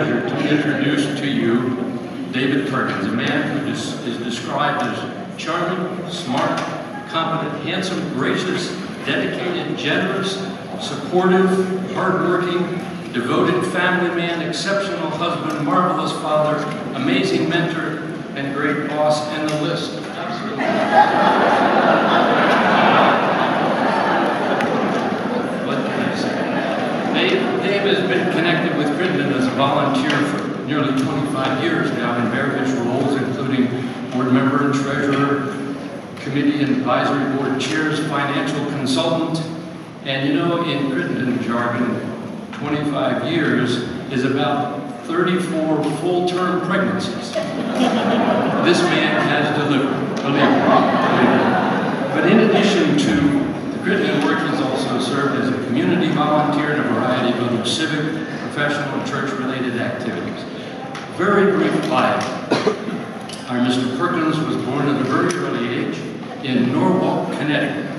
pleasure to introduce to you David Perkins, a man who is described as charming, smart, competent, handsome, gracious, dedicated, generous, supportive, hardworking, devoted family man, exceptional husband, marvelous father, amazing mentor, and great boss, and the list. Absolutely. What can I say? Dave has been connected with Crittendon as a volunteer for nearly 25 years now in various roles, including board member and treasurer, committee and advisory board chairs, financial consultant, and you know, in Crittendon jargon, 25 years is about 34 full-term pregnancies. This man has delivered, believe me. But in addition to the Crittendon work, he's also served as a community volunteer in a variety of other civic, professional, and church-related activities. Very brief bio. Our Mr. Perkins was born at a very early age in Norwalk, Connecticut.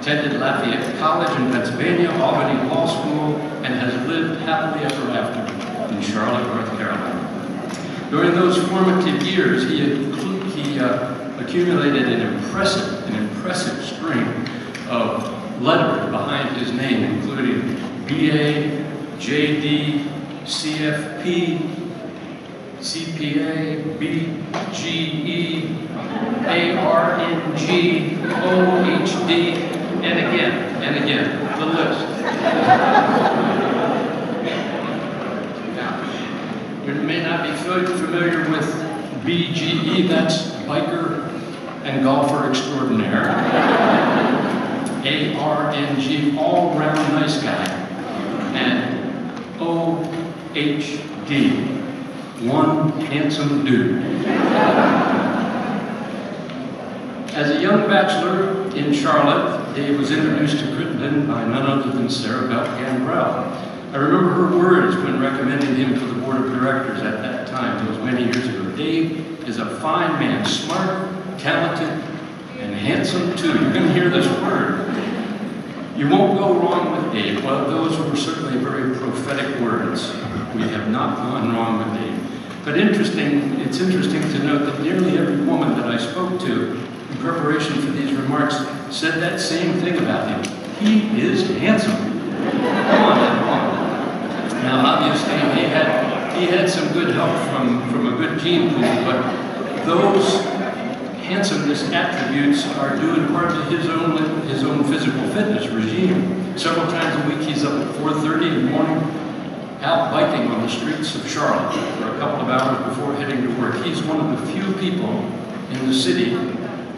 Attended Lafayette College in Pennsylvania, Albany Law School, and has lived happily ever after in Charlotte, North Carolina. During those formative years, he accumulated an impressive string of letters behind his name, including BA, JD, CFP, CPA, BGE, ARNG, OHD, and again, the list. Now, you may not be familiar with BGE, that's Biker and Golfer Extraordinaire. ARNG, all-round nice guy. And OHD, one handsome dude. As a young bachelor in Charlotte, Dave was introduced to Crittendon by none other than Sarah Bell Gambrell. I remember her words when recommending him for the board of directors at that time, those many years ago. Dave is a fine man, smart, talented, and handsome too. You're going to hear this word. You won't go wrong with Dave. Well, those were certainly very prophetic words. We have not gone wrong with Dave. But it's interesting to note that nearly every woman that I spoke to in preparation for these remarks said that same thing about him. He is handsome. On and on. Now, obviously, he had some good help from a good gene pool, but those handsomeness attributes are due in part to his own physical fitness regime. Several times a week, he's up at 4:30 in the morning, out biking on the streets of Charlotte for a couple of hours before heading to work. He's one of the few people in the city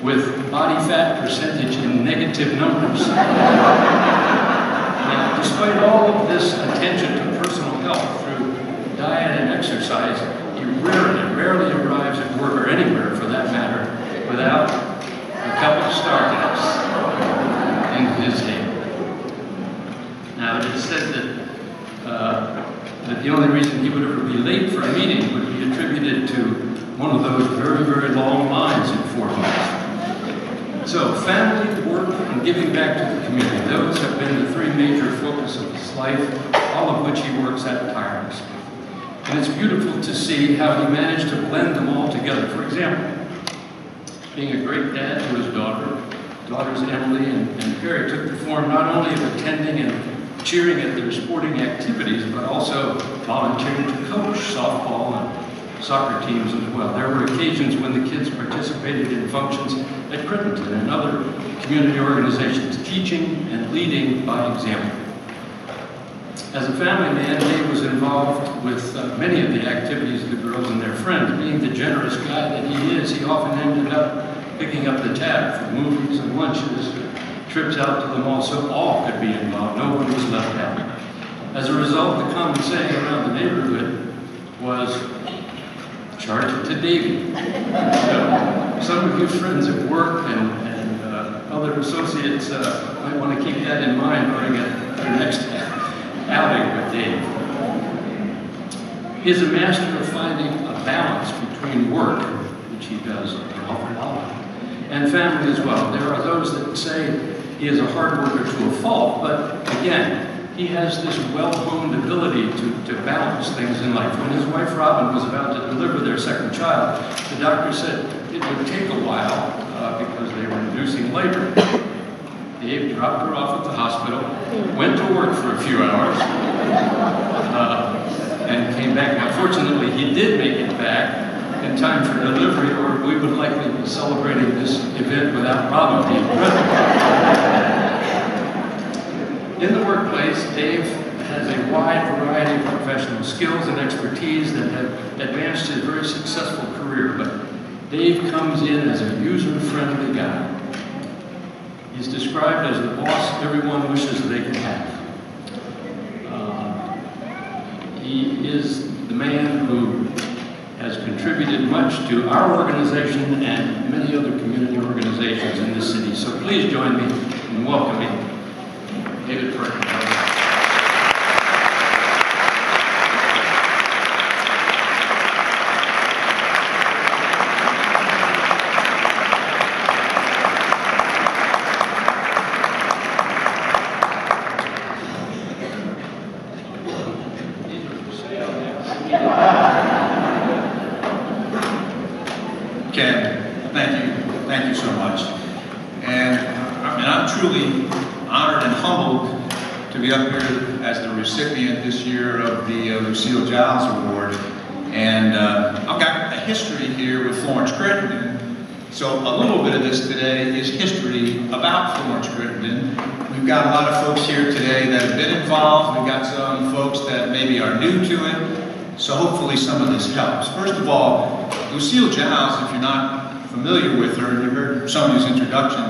with body fat percentage in negative numbers. Now, despite all of this attention to personal health through diet and exercise, he rarely arrives at work or anywhere for that matter without a couple of Starbucks in his hand. Now, it is said that the only reason he would ever be late for a meeting would be attributed to one of those very, very long lines in 4 months. So, family, work, and giving back to the community, those have been the three major focuses of his life, all of which he works at tirelessly. And it's beautiful to see how he managed to blend them all together. For example, being a great dad to his daughters Emily and Perry took the form not only of attending and cheering at their sporting activities, but also volunteering to coach softball and soccer teams as well. There were occasions when the kids participated in functions at Crittendon and other community organizations, teaching and leading by example. As a family man, Dave was involved with many of the activities of the girls and their friends. Being the generous guy that he is, he often ended up picking up the tab for movies and lunches, trips out to the mall, so all could be involved. No one was left out. As a result, the common saying around the neighborhood was, charge it to Davey. So some of you friends at work and other associates might want to keep that in mind during your next outing with Dave. He is a master of finding a balance between work, which he does an awful lot, and family as well. There are those that say he is a hard worker to a fault, but again, he has this well-honed ability to balance things in life. When his wife Robin was about to deliver their second child, the doctor said it would take a while because they were inducing labor. Dave dropped her off at the hospital, went to work for a few hours, and came back. Now, fortunately, he did make it back in time for delivery, or we would likely be celebrating this event without Robin being present. In the workplace, Dave has a wide variety of professional skills and expertise that have advanced his very successful career, but Dave comes in as a user-friendly guy. He's described as the boss everyone wishes they could have. He is the man who has contributed much to our organization and many other community organizations in this city. So please join me in welcoming David Perkins. Ken, thank you so much. And I'm truly honored and humbled to be up here as the recipient this year of the Lucille Giles Award. And I've got a history here with Florence Crittendon. So a little bit of this today is history about Florence Crittendon. We've got a lot of folks here today that have been involved. We've got some folks that maybe are new to it. So hopefully some of this helps. First of all, Lucille Giles, if you're not familiar with her, and you heard Sonia's introduction,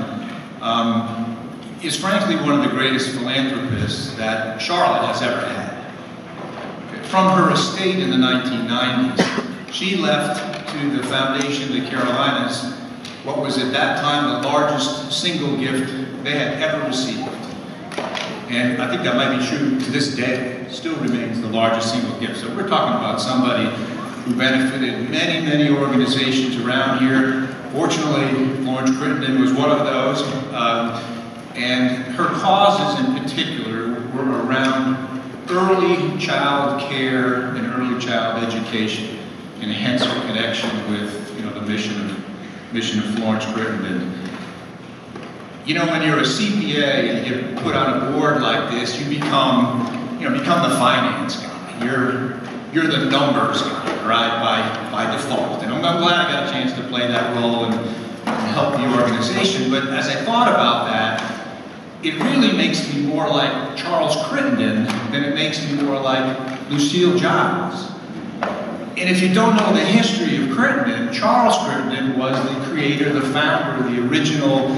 is frankly one of the greatest philanthropists that Charlotte has ever had. From her estate in the 1990s, she left to the Foundation of the Carolinas what was at that time the largest single gift they had ever received. And I think that might be true to this day. It still remains the largest single gift. So we're talking about somebody who benefited many, many organizations around here. Fortunately, Florence Crittendon was one of those. And her causes in particular were around early child care and early child education, and hence her connection with the mission of Florence Crittendon. You know, when you're a CPA and you get put on a board like this, you become the finance guy. You're the numbers guy, right, by default. And I'm glad I got a chance to play that role and help the organization. But as I thought about that, it really makes me more like Charles Crittendon than it makes me more like Lucille Giles. And if you don't know the history of Crittendon, Charles Crittendon was the creator, the founder, the original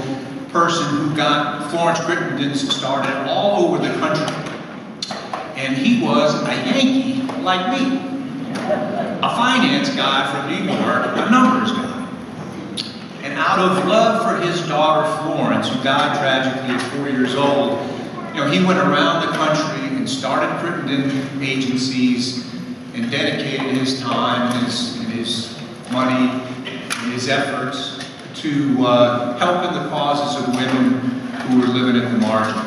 person who got Florence Crittendon started all over the country. And he was a Yankee like me, a finance guy from New York, a numbers guy. And out of love for his daughter Florence, who died tragically at 4 years old, he went around the country and started Crittendon agencies and dedicated his time and his money and his efforts to helping the causes of women who were living at the margin.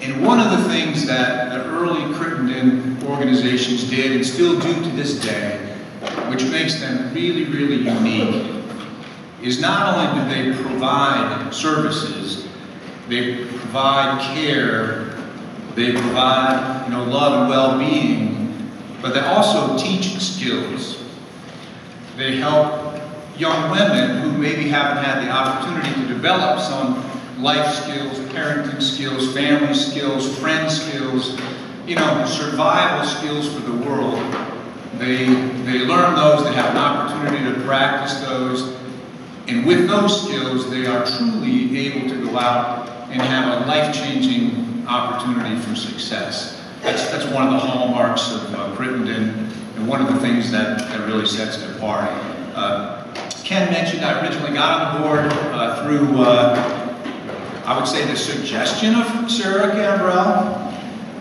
And one of the things that the early Crittendon organizations did, and still do to this day, which makes them really, really unique, is not only do they provide services, they provide care, they provide love and well-being, but they also teach skills. They help young women who maybe haven't had the opportunity to develop some life skills, parenting skills, family skills, friend skills, survival skills for the world. They learn those, they have an opportunity to practice those, and with those skills, they are truly able to go out and have a life-changing opportunity for success. That's one of the hallmarks of Crittendon, and one of the things that really sets it apart. Ken mentioned I originally got on the board through, I would say, the suggestion of Sarah Gambrell.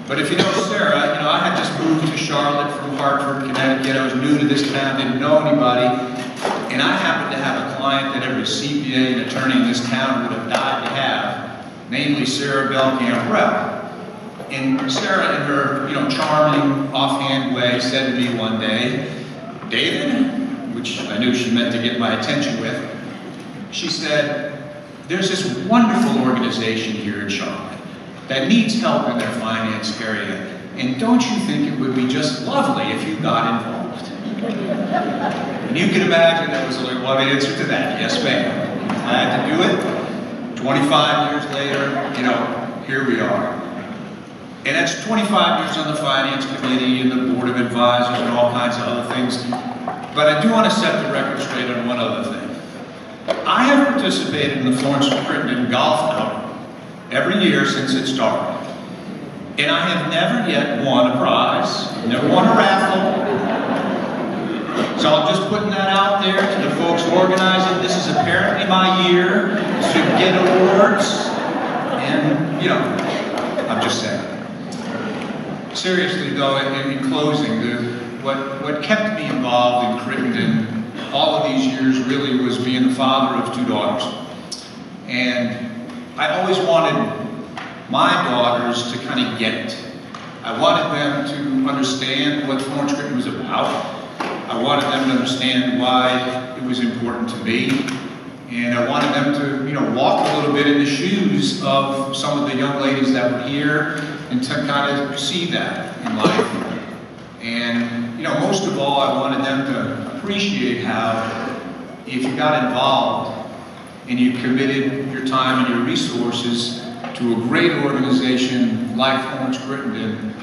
But if you know Sarah, I had just moved to Charlotte from Hartford, Connecticut. I was new to this town, didn't know anybody. And I happened to have a client that every CPA and attorney in this town would have died to have, namely Sarah Bell Gambrell. And Sarah, in her, charming, offhand way, said to me one day, "David," which I knew she meant to get my attention with, she said, "There's this wonderful organization here in Charlotte that needs help in their finance area, and don't you think it would be just lovely if you got involved?" And you can imagine there was only one answer to that: yes, ma'am. Glad to do it. 25 years later, here we are. And that's 25 years on the finance committee and the board of advisors and all kinds of other things. But I do want to set the record straight on one other thing. I have participated in the Florence Crittendon golf outing every year since it started. And I have never yet won a prize, never won a raffle. So I'm just putting that out there to the folks organizing. This is apparently my year to get awards. And, I'm just saying. Seriously though, in closing, what kept me involved in Crittendon all of these years really was being the father of 2 daughters. And I always wanted my daughters to kind of get it. I wanted them to understand what Florence Crittendon was about. I wanted them to understand why it was important to me. And I wanted them to, walk a little bit in the shoes of some of the young ladies that were here and to kind of see that in life. And, most of all, I wanted them to appreciate how if you got involved and you committed your time and your resources to a great organization like Florence Crittendon,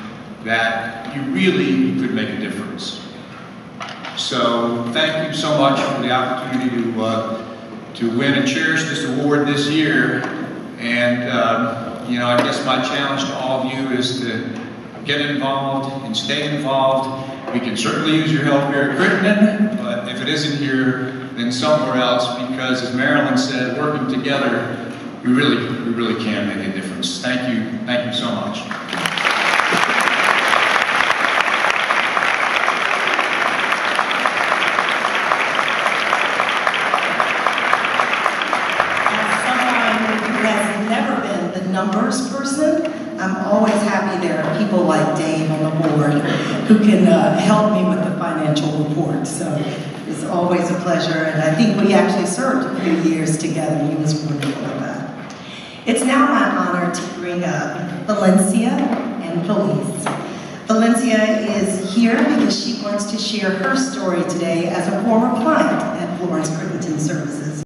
that you really could make a difference. So thank you so much for the opportunity to win and cherish this award this year. And I guess my challenge to all of you is to get involved and stay involved. We can certainly use your help here at Crittendon, but if it isn't here, then somewhere else, because as Marilyn said, working together, we really can make a difference. Thank you so much. Numbers person, I'm always happy there are people like Dave on the board who can help me with the financial report. So it's always a pleasure, and I think we actually served a few years together. He was wonderful at that. It's now my honor to bring up Valencia and Felice. Valencia is here because she wants to share her story today as a former client at Florence Crittendon Services.